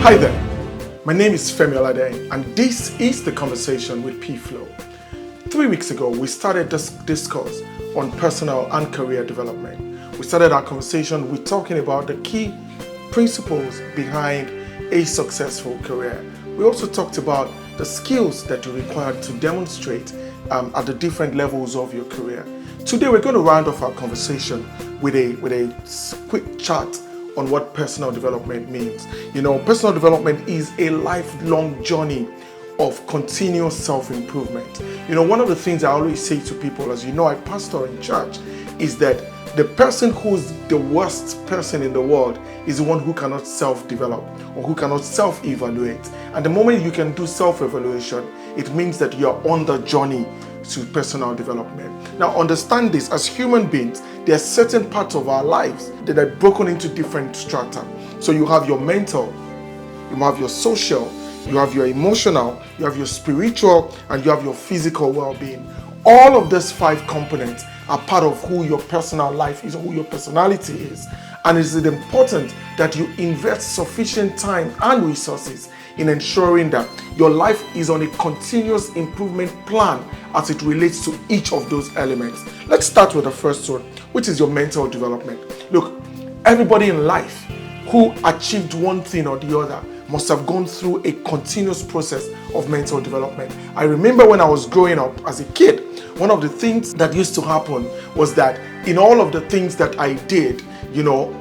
Hi there, my name is Femi Olade, and this is The Conversation with PFlow. 3 weeks ago, we started this discourse on personal and career development. We started our conversation with talking about the key principles behind a successful career. We also talked about the skills that you require to demonstrate at the different levels of your career. Today, we're going to round off our conversation with a quick chat on what personal development means. You know, personal development is a lifelong journey of continuous self-improvement. You know, one of the things I always say to people, as you know, I pastor in church, is that the person who's the worst person in the world is the one who cannot self-develop or who cannot self-evaluate. And the moment you can do self-evaluation, it means that you're on the journey to personal development. Now, understand this: as human beings, there are certain parts of our lives that are broken into different strata. So you have your mental, you have your social, you have your emotional, you have your spiritual, and you have your physical well-being. All of these 5 components are part of who your personal life is, or who your personality is. And it is important that you invest sufficient time and resources in ensuring that your life is on a continuous improvement plan as it relates to each of those elements. Let's start with the first one, which is your mental development. Look, everybody in life who achieved one thing or the other must have gone through a continuous process of mental development. I remember when I was growing up as a kid, one of the things that used to happen was that in all of the things that I did, you know,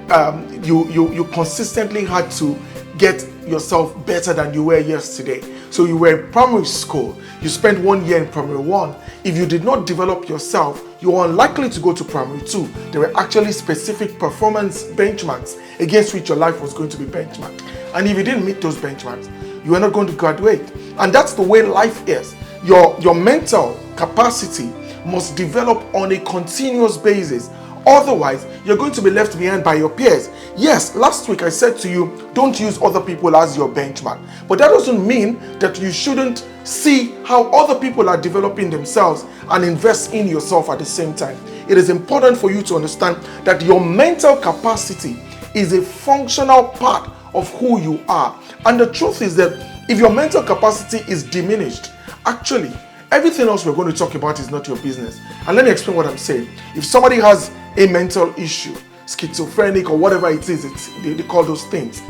you consistently had to get yourself better than you were yesterday. So you were in primary school, you spent 1 year in primary 1. If you did not develop yourself, you are unlikely to go to primary 2. There were actually specific performance benchmarks against which your life was going to be benchmarked. And if you didn't meet those benchmarks, you are not going to graduate. And that's the way life is. Your mental capacity must develop on a continuous basis. Otherwise, you're going to be left behind by your peers. Yes, last week I said to you, don't use other people as your benchmark. But that doesn't mean that you shouldn't see how other people are developing themselves and invest in yourself at the same time. It is important for you to understand that your mental capacity is a functional part of who you are. And the truth is that if your mental capacity is diminished, actually, everything else we're going to talk about is not your business. And let me explain what I'm saying. If somebody has a mental issue, schizophrenic or whatever it is, they call those things,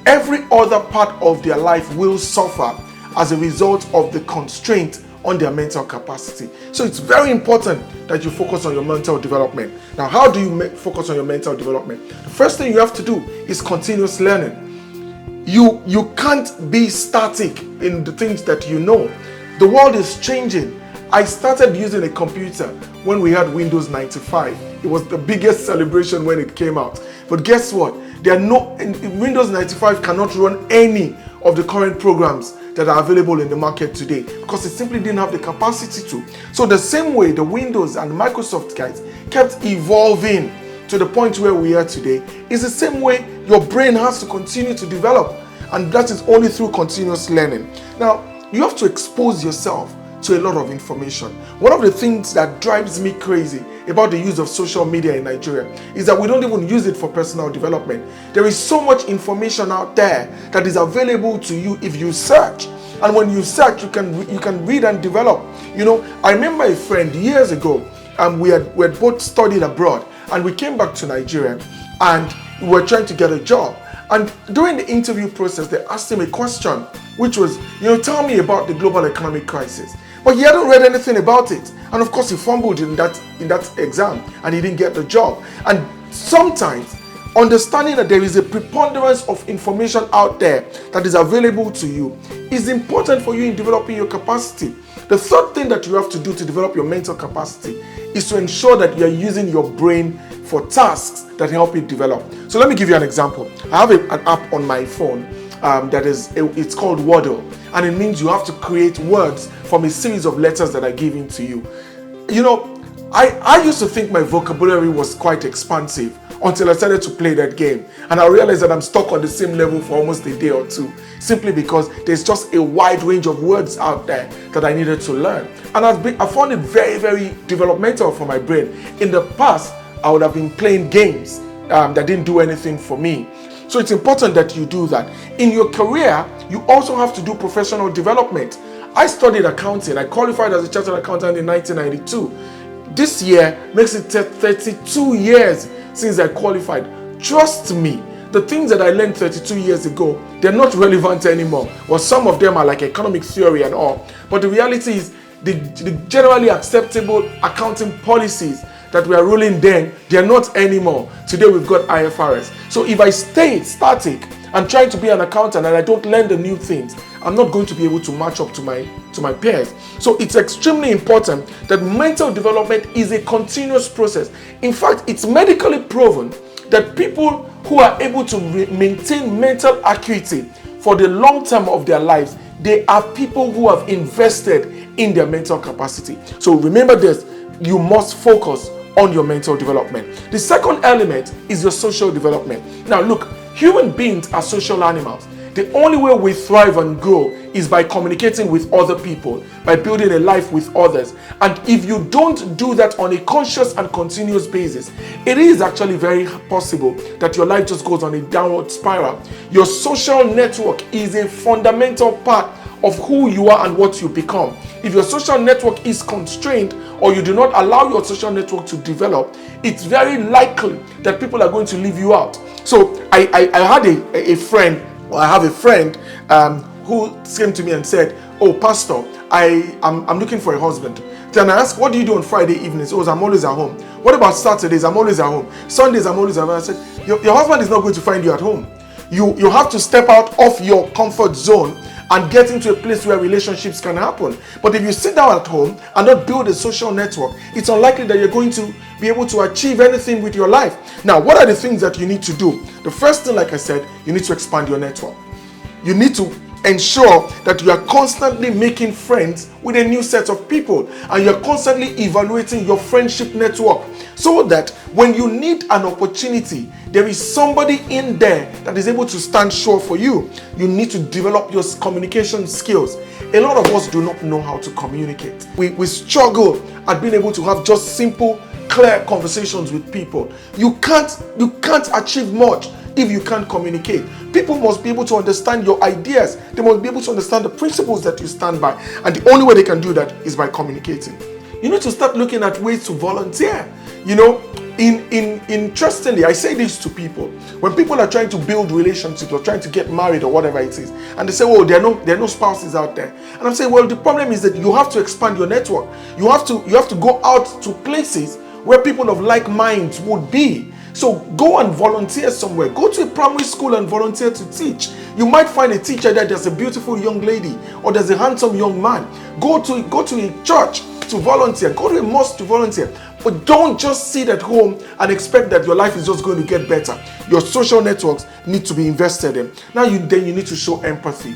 every other part of their life will suffer as a result of the constraint on their mental capacity. So it's very important that you focus on your mental development. Now, how do you focus on your mental development? The first thing you have to do is continuous learning. You can't be static in the things that you know. The world is changing. I started using a computer when we had Windows 95. It was the biggest celebration when it came out. But guess what? Windows 95 cannot run any of the current programs that are available in the market today because it simply didn't have the capacity to. So the same way the Windows and Microsoft guys kept evolving to the point where we are today is the same way your brain has to continue to develop, and that is only through continuous learning. Now, you have to expose yourself to a lot of information. One of the things that drives me crazy about the use of social media in Nigeria is that we don't even use it for personal development. There is so much information out there that is available to you if you search. And when you search, you can read and develop. You know, I remember a friend years ago, we had both studied abroad, and we came back to Nigeria, and we were trying to get a job. And during the interview process, they asked him a question, which was, tell me about the global economic crisis. But he hadn't read anything about it. And of course, he fumbled in that exam, and he didn't get the job. And sometimes, understanding that there is a preponderance of information out there that is available to you is important for you in developing your capacity. The third thing that you have to do to develop your mental capacity is to ensure that you are using your brain for tasks that help you develop. So let me give you an example. I have an app on my phone it's called Wordle, and it means you have to create words from a series of letters that are given to you. I used to think my vocabulary was quite expansive until I started to play that game, and I realized that I'm stuck on the same level for almost a day or two, simply because there's just a wide range of words out there that I needed to learn. And I found it very, very developmental for my brain. In the past, I would have been playing games that didn't do anything for me. So it's important that you do that. In your career, you also have to do professional development. I studied accounting. I qualified as a chartered accountant in 1992. This year makes it 32 years since I qualified. Trust me, the things that I learned 32 years ago, they're not relevant anymore. Well, some of them are like economic theory and all. But the reality is, the generally acceptable accounting policies that we are ruling then, they are not anymore. Today we've got IFRS. So if I stay static and try to be an accountant and I don't learn the new things, I'm not going to be able to match up to my peers. So it's extremely important that mental development is a continuous process. In fact, it's medically proven that people who are able to maintain mental acuity for the long term of their lives, they are people who have invested in their mental capacity. So remember this, you must focus on your mental development. The second element is your social development. Now look, human beings are social animals. The only way we thrive and grow is by communicating with other people, by building a life with others. And if you don't do that on a conscious and continuous basis, it is actually very possible that your life just goes on a downward spiral. Your social network is a fundamental part of who you are and what you become. If your social network is constrained or you do not allow your social network to develop, it's very likely that people are going to leave you out. So I had a friend, or I have a friend who came to me and said, "Oh, Pastor, I'm looking for a husband." Then I asked, "What do you do on Friday evenings?" "Oh, I'm always at home." "What about Saturdays?" "I'm always at home." "Sundays?" "I'm always at home." I said, your husband is not going to find you at home. You have to step out of your comfort zone and get into a place where relationships can happen. But if you sit down at home and not build a social network, it's unlikely that you're going to be able to achieve anything with your life. Now, what are the things that you need to do? The first thing, like I said, you need to expand your network. You need to ensure that you are constantly making friends with a new set of people, and you're constantly evaluating your friendship network so that when you need an opportunity, there is somebody in there that is able to stand sure for you. You need to develop your communication skills. A lot of us do not know how to communicate. We struggle at being able to have just simple, clear conversations with people. You can't achieve much if you can't communicate. People must be able to understand your ideas. They must be able to understand the principles that you stand by. And the only way they can do that is by communicating. You need to start looking at ways to volunteer. You know, interestingly, I say this to people. When people are trying to build relationships or trying to get married or whatever it is, and they say, "Oh, there are no spouses out there." And I'm saying, well, the problem is that you have to expand your network. You have to go out to places where people of like minds would be. So go and volunteer somewhere. Go to a primary school and volunteer to teach. You might find a teacher there. There's a beautiful young lady or there's a handsome young man. Go to a church to volunteer. Go to a mosque to volunteer. But don't just sit at home and expect that your life is just going to get better. Your social networks need to be invested in. Now you need to show empathy.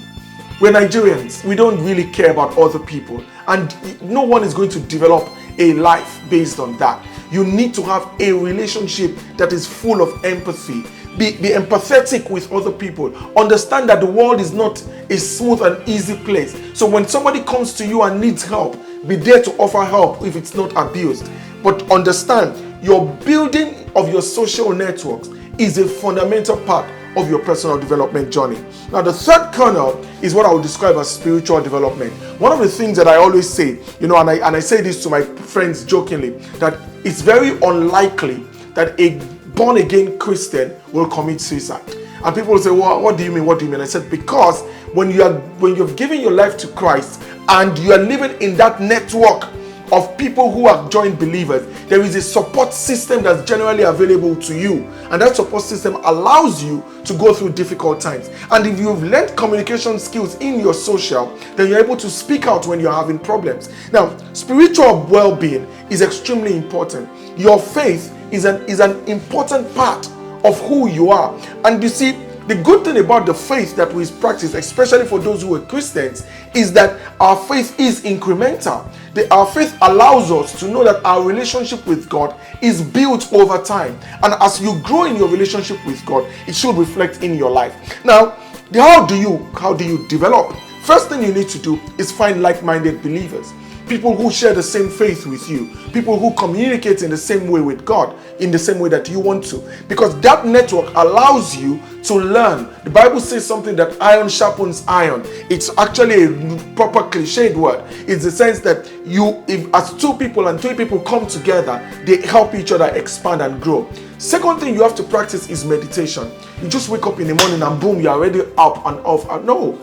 We're Nigerians. We don't really care about other people. And no one is going to develop a life based on that. You need to have a relationship that is full of empathy. Be empathetic with other people. Understand that the world is not a smooth and easy place. So when somebody comes to you and needs help, be there to offer help if it's not abused. But understand, your building of your social networks is a fundamental part of your personal development journey. Now, the third kernel is what I would describe as spiritual development. One of the things that I always say, and I say this to my friends jokingly, that it's very unlikely that a born-again Christian will commit suicide. And people will say, "Well, what do you mean? What do you mean?" I said, because when you've given your life to Christ and you are living in that network of people who are joined believers, there is a support system that's generally available to you, and that support system allows you to go through difficult times. And if you've learned communication skills in your social, then you're able to speak out when you're having problems. Now, spiritual well-being is extremely important. Your faith is an important part of who you are. And you see, the good thing about the faith that we practice, especially for those who are Christians, is that our faith is incremental. Our faith allows us to know that our relationship with God is built over time. And as you grow in your relationship with God, it should reflect in your life. Now, how do you develop? First thing you need to do is find like-minded believers. people who share the same faith with you, people who communicate in the same way with God, in the same way that you want to. Because that network allows you to learn. The Bible says something that iron sharpens iron. It's actually a proper cliched word. It's the sense that if as two people and three people come together, they help each other expand and grow. Second thing you have to practice is meditation. You just wake up in the morning and boom, you're already up and off. No.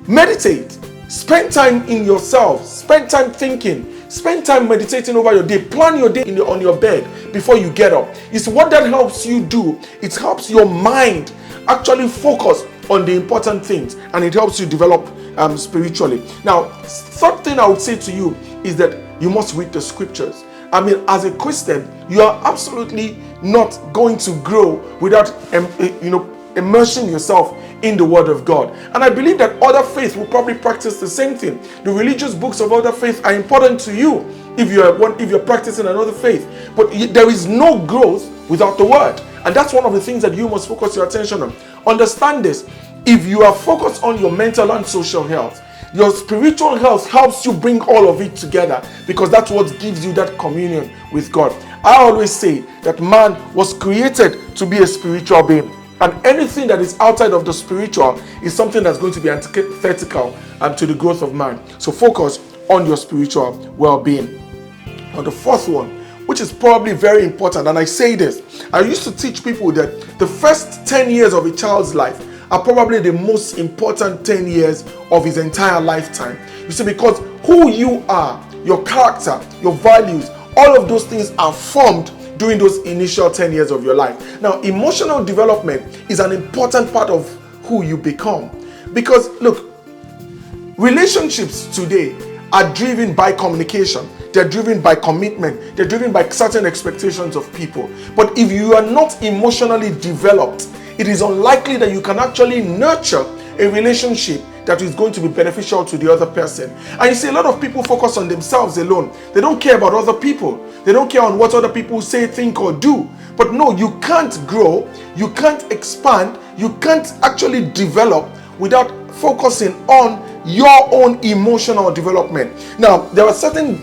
Meditate. Spend time in yourself. Spend time thinking. Spend time meditating over your day. Plan your day on your bed before you get up. It's what that helps you do. It helps your mind actually focus on the important things, and it helps you develop spiritually. Now, third thing I would say to you is that you must read the scriptures. I mean, as a Christian, you are absolutely not going to grow without immersing yourself in the Word of God. And I believe that other faiths will probably practice the same thing. The religious books of other faiths are important to you if you're practicing another faith. But there is no growth without the Word. And that's one of the things that you must focus your attention on. Understand this. If you are focused on your mental and social health, your spiritual health helps you bring all of it together, because that's what gives you that communion with God. I always say that man was created to be a spiritual being. And anything that is outside of the spiritual is something that's going to be antithetical to the growth of man. So focus on your spiritual well-being. Now the fourth one, which is probably very important, and I say this, I used to teach people that the first 10 years of a child's life are probably the most important 10 years of his entire lifetime. You see, because who you are, your character, your values, all of those things are formed during those initial 10 years of your life. Now, emotional development is an important part of who you become. Because, look, relationships today are driven by communication. They're driven by commitment. They're driven by certain expectations of people. But if you are not emotionally developed, it is unlikely that you can actually nurture a relationship that is going to be beneficial to the other person. And you see, a lot of people focus on themselves alone. They don't care about other people. They don't care on what other people say, think, or do. But no, you can't grow, you can't expand, you can't actually develop without focusing on your own emotional development. Now, there are certain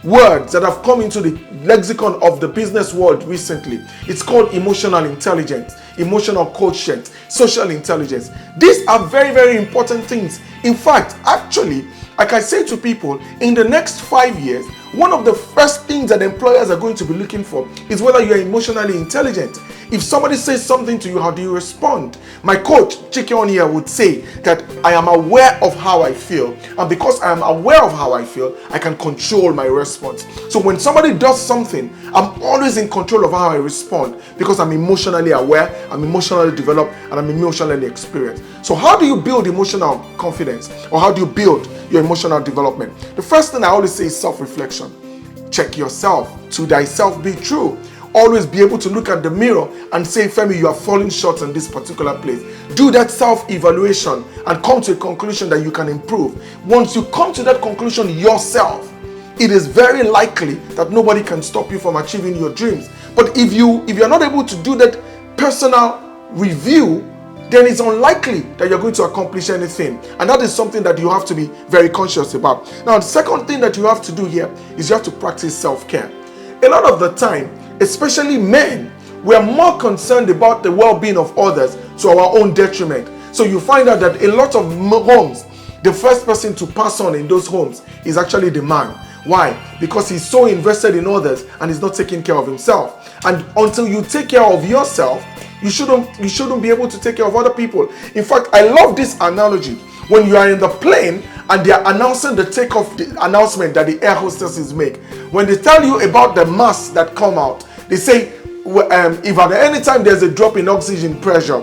words that have come into the lexicon of the business world recently. It's called emotional intelligence, emotional quotient, social intelligence. These are very, very important things. In fact, actually, like I say to people, in the next 5 years, one of the first things that employers are going to be looking for is whether you are emotionally intelligent. If somebody says something to you, how do you respond? My coach, Chike on here, would say that I am aware of how I feel. And because I am aware of how I feel, I can control my response. So when somebody does something, I'm always in control of how I respond, because I'm emotionally aware, I'm emotionally developed, and I'm emotionally experienced. So how do you build emotional confidence? Or how do you build your emotional development? The first thing I always say is self-reflection. Check yourself. To thyself be true. Always be able to look at the mirror and say, Femi, you are falling short in this particular place. Do that self-evaluation and come to a conclusion that you can improve. Once you come to that conclusion yourself, it is very likely that nobody can stop you from achieving your dreams. But if you're not able to do that personal review, then it's unlikely that you're going to accomplish anything. And that is something that you have to be very conscious about. Now, the second thing that you have to do here is you have to practice self-care. A lot of the time, especially men, we are more concerned about the well-being of others to our own detriment. So you find out that a lot of homes, the first person to pass on in those homes is actually the man. Why? Because he's so invested in others and he's not taking care of himself. And until you take care of yourself, you shouldn't be able to take care of other people. In fact, I love this analogy. When you are in the plane and they are announcing the takeoff announcement that the air hostesses make, when they tell you about the masks that come out, they say, if at any time there's a drop in oxygen pressure,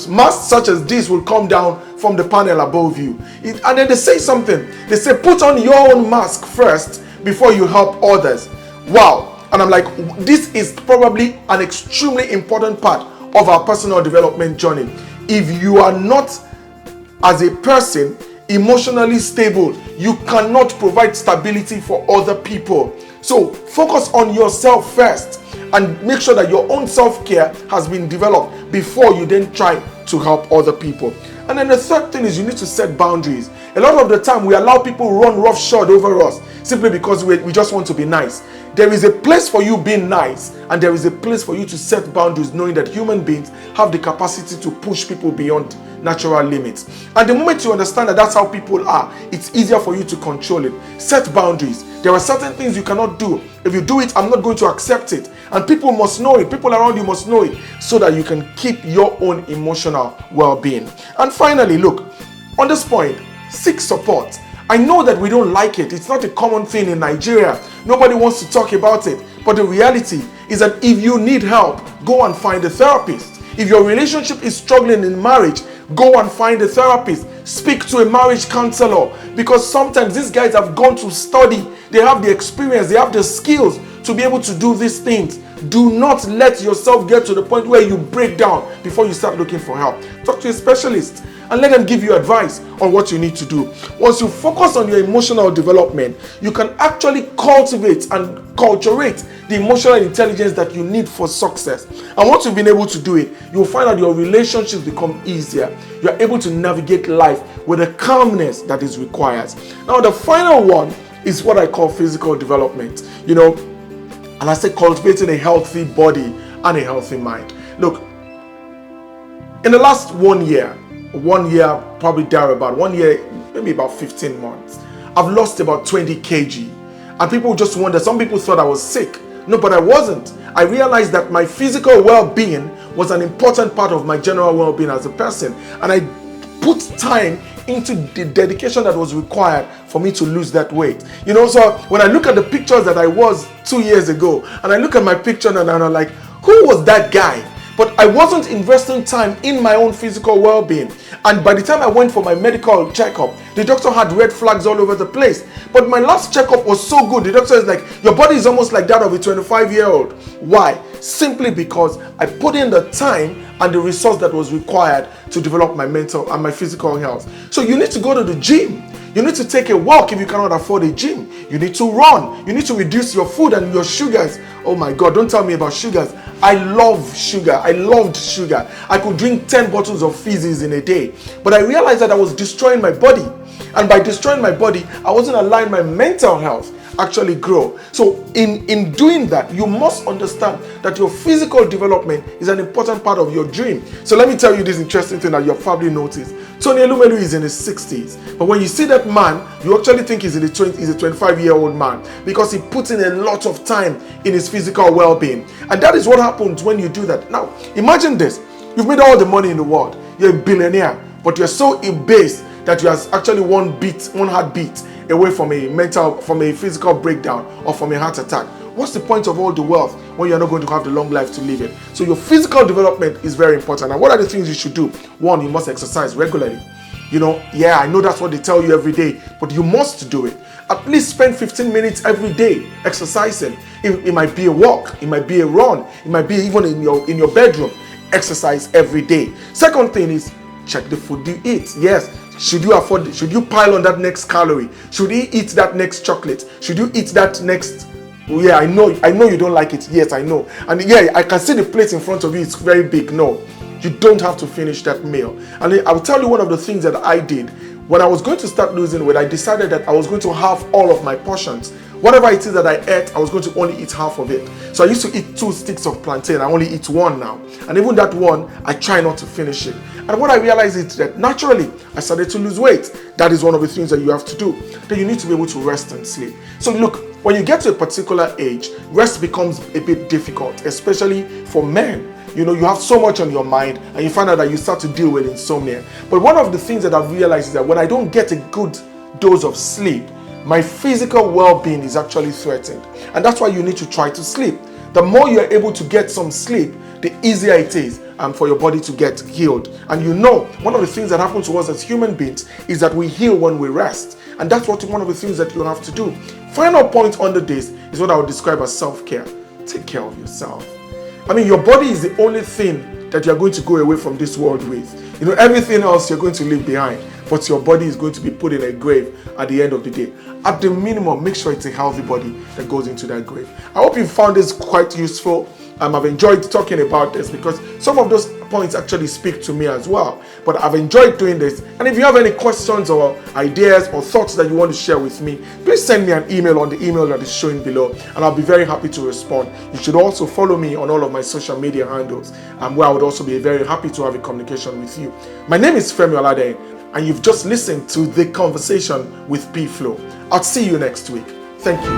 masks such as this will come down from the panel above you. And then they say something. They say, put on your own mask first before you help others. Wow. And I'm like, this is probably an extremely important part of our personal development journey. If you are not, as a person, emotionally stable, you cannot provide stability for other people. So focus on yourself first and make sure that your own self-care has been developed before you then try to help other people. And then the third thing is you need to set boundaries. A lot of the time, we allow people run roughshod over us simply because we just want to be nice. There is a place for you being nice, and there is a place for you to set boundaries, knowing that human beings have the capacity to push people beyond natural limits. And the moment you understand that that's how people are, it's easier for you to control it. Set boundaries. There are certain things you cannot do. If you do it, I'm not going to accept it. And people must know it. People around you must know it, so that you can keep your own emotional well-being. And finally, look, on this point, seek support. I know that we don't like it. It's not a common thing in Nigeria. Nobody wants to talk about it. But the reality is that if you need help, go and find a therapist. If your relationship is struggling in marriage, go and find a therapist. Speak to a marriage counselor, because sometimes these guys have gone to study. They have the experience. They have the skills to be able to do these things. Do not let yourself get to the point where you break down before you start looking for help. Talk to a specialist and let them give you advice on what you need to do. Once you focus on your emotional development, you can actually cultivate and culturate the emotional intelligence that you need for success. And once you've been able to do it, you'll find that your relationships become easier. You're able to navigate life with the calmness that is required. Now, the final one is what I call physical development. And I say cultivating a healthy body and a healthy mind. Look, in the last 1 year, probably thereabout, 1 year, maybe about 15 months, I've lost about 20 kg. And people just wonder, some people thought I was sick. No, but I wasn't. I realized that my physical well-being was an important part of my general well-being as a person. And I put time into the dedication that was required for me to lose that weight. So when I look at the pictures that I was 2 years ago, and I look at my picture and I'm like, who was that guy? But I wasn't investing time in my own physical well-being. And by the time I went for my medical checkup, the doctor had red flags all over the place. But my last checkup was so good. The doctor is like, your body is almost like that of a 25-year-old. Why? Simply because I put in the time and the resource that was required to develop my mental and my physical health. So you need to go to the gym. You need to take a walk if you cannot afford a gym. You need to run. You need to reduce your food and your sugars. Oh my God, don't tell me about sugars. I love sugar. I loved sugar. I could drink 10 bottles of fizzes in a day. But I realized that I was destroying my body. And by destroying my body, I wasn't allowing my mental health actually grow. So in doing that, you must understand that your physical development is an important part of your dream. So let me tell you this interesting thing that you've probably noticed. Tony Elumelu is in his 60s. But when you see that man, you actually think he's a 25-year-old man, because he puts in a lot of time in his physical well-being. And that is what happens when you do that. Now, imagine this. You've made all the money in the world. You're a billionaire, but you're so abased that you are actually one heartbeat away from a physical breakdown or from a heart attack. What's the point of all the wealth when you're not going to have the long life to live it? So your physical development is very important. And what are the things you should do? One, you must exercise regularly. I know that's what they tell you every day, but you must do it. At least spend 15 minutes every day exercising. It might be a walk, it might be a run, it might be even in your bedroom. Exercise every day. Second thing is check the food you eat. Yes. Should you pile on that next calorie? Should you eat that next chocolate? Should you eat that next? Yeah, I know you don't like it. Yes, I know. And yeah, I can see the plate in front of you. It's very big. No, you don't have to finish that meal. And I will tell you one of the things that I did. When I was going to start losing weight, I decided that I was going to halve all of my portions. Whatever it is that I ate, I was going to only eat half of it. So I used to eat 2 sticks of plantain. I only eat 1 now. And even that one, I try not to finish it. And what I realized is that naturally, I started to lose weight. That is one of the things that you have to do. Then you need to be able to rest and sleep. So look, when you get to a particular age, rest becomes a bit difficult, especially for men. You have so much on your mind, and you find out that you start to deal with insomnia. But one of the things that I've realized is that when I don't get a good dose of sleep, my physical well-being is actually threatened. And that's why you need to try to sleep. The more you're able to get some sleep, the easier it is for your body to get healed. And one of the things that happens to us as human beings is that we heal when we rest. And that's one of the things that you have to do. Final point under this is what I would describe as self-care. Take care of yourself. Your body is the only thing that you're going to go away from this world with. Everything else you're going to leave behind. But your body is going to be put in a grave at the end of the day. At the minimum, make sure it's a healthy body that goes into that grave. I hope you found this quite useful. I've enjoyed talking about this because some of those points actually speak to me as well. But I've enjoyed doing this. And if you have any questions or ideas or thoughts that you want to share with me, please send me an email on the email that is showing below, and I'll be very happy to respond. You should also follow me on all of my social media handles, where I would also be very happy to have a communication with you. My name is Femi Olade, and you've just listened to The Conversation with PFlow. I'll see you next week. Thank you.